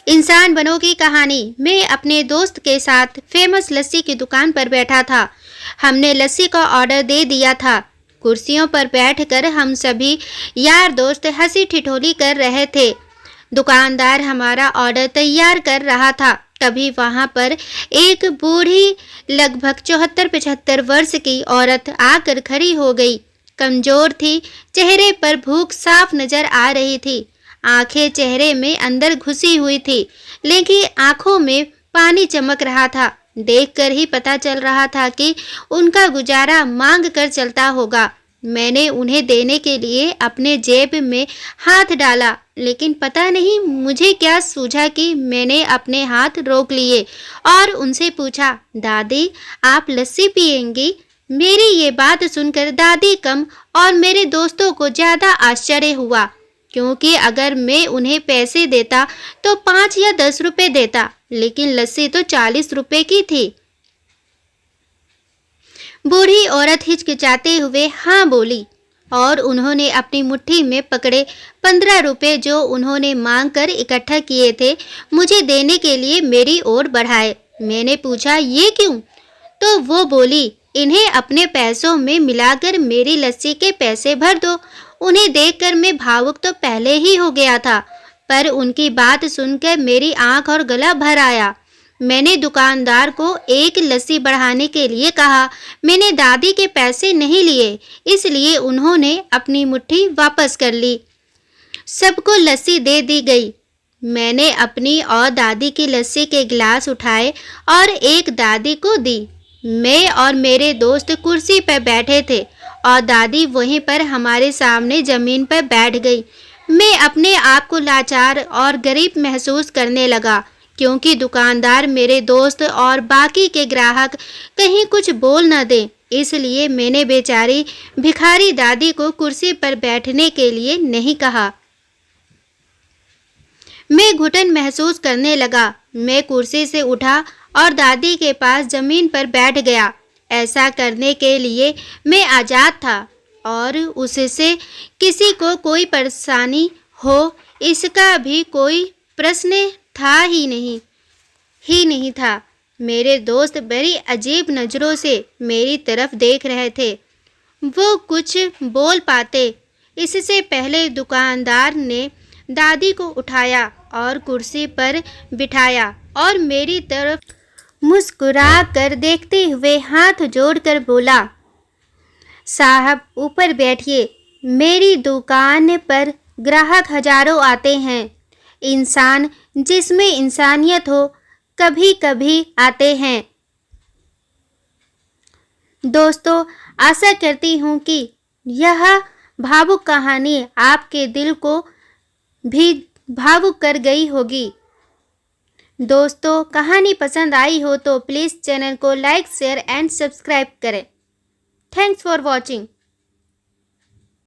इंसान बनो की कहानी। मैं अपने दोस्त के साथ फेमस लस्सी की दुकान पर बैठा था। हमने लस्सी का ऑर्डर दे दिया था। कुर्सियों पर बैठकर हम सभी यार दोस्त हंसी ठिठोली कर रहे थे। दुकानदार हमारा ऑर्डर तैयार कर रहा था। तभी वहां पर एक बूढ़ी लगभग 74-75 वर्ष की औरत आकर खड़ी हो गई। कमजोर थी, चेहरे पर भूख साफ नजर आ रही थी। आंखें चेहरे में अंदर घुसी हुई थी, लेकिन आंखों में पानी चमक रहा था। देखकर ही पता चल रहा था कि उनका गुजारा मांग कर चलता होगा। मैंने उन्हें देने के लिए अपने जेब में हाथ डाला, लेकिन पता नहीं मुझे क्या सूझा कि मैंने अपने हाथ रोक लिए और उनसे पूछा, दादी आप लस्सी पिएंगी? मेरी ये बात सुनकर दादी कम और मेरे दोस्तों को ज्यादा आश्चर्य हुआ, क्योंकि अगर मैं उन्हें पैसे देता तो 5 या 10 रुपए देता, लेकिन लस्सी तो 40 रुपए की थी। बूढ़ी औरत हिचकिचाते हुए हाँ बोली और उन्होंने अपनी मुट्ठी में पकड़े 15 रुपए जो उन्होंने मांग कर इकट्ठा किए थे, मुझे देने के लिए मेरी ओर बढ़ाए। मैंने पूछा, ये क्यों? तो वो बोली, इन्हें अपने पैसों में मिलाकर मेरी लस्सी के पैसे भर दो। उन्हें देखकर मैं भावुक तो पहले ही हो गया था, पर उनकी बात सुनकर मेरी आंख और गला भर आया। मैंने दुकानदार को एक लस्सी बढ़ाने के लिए कहा। मैंने दादी के पैसे नहीं लिए, इसलिए उन्होंने अपनी मुट्ठी वापस कर ली। सबको लस्सी दे दी गई। मैंने अपनी और दादी की लस्सी के गिलास उठाए और एक दादी को दी। मैं और मेरे दोस्त कुर्सी पर बैठे थे और दादी वहीं पर हमारे सामने जमीन पर बैठ गई। मैं अपने आप को लाचार और गरीब महसूस करने लगा, क्योंकि दुकानदार मेरे दोस्त और बाकी के ग्राहक कहीं कुछ बोल न दें, इसलिए मैंने बेचारी भिखारी दादी को कुर्सी पर बैठने के लिए नहीं कहा। मैं घुटन महसूस करने लगा। मैं कुर्सी से उठा और दादी के पास जमीन पर बैठ गया। ऐसा करने के लिए मैं आज़ाद था और उससे किसी को कोई परेशानी हो इसका भी कोई प्रश्न था ही नहीं था। मेरे दोस्त बड़ी अजीब नज़रों से मेरी तरफ देख रहे थे। वो कुछ बोल पाते इससे पहले दुकानदार ने दादी को उठाया और कुर्सी पर बिठाया और मेरी तरफ मुस्कुरा कर देखते हुए हाथ जोड़कर बोला, साहब ऊपर बैठिए। मेरी दुकान पर ग्राहक हजारों आते हैं। इंसान जिसमें इंसानियत हो कभी कभी आते हैं। दोस्तों, आशा करती हूँ कि यह भावुक कहानी आपके दिल को भी भावुक कर गई होगी। दोस्तों, कहानी पसंद आई हो तो प्लीज़ चैनल को लाइक, शेयर एंड सब्सक्राइब करें। Thanks for watching.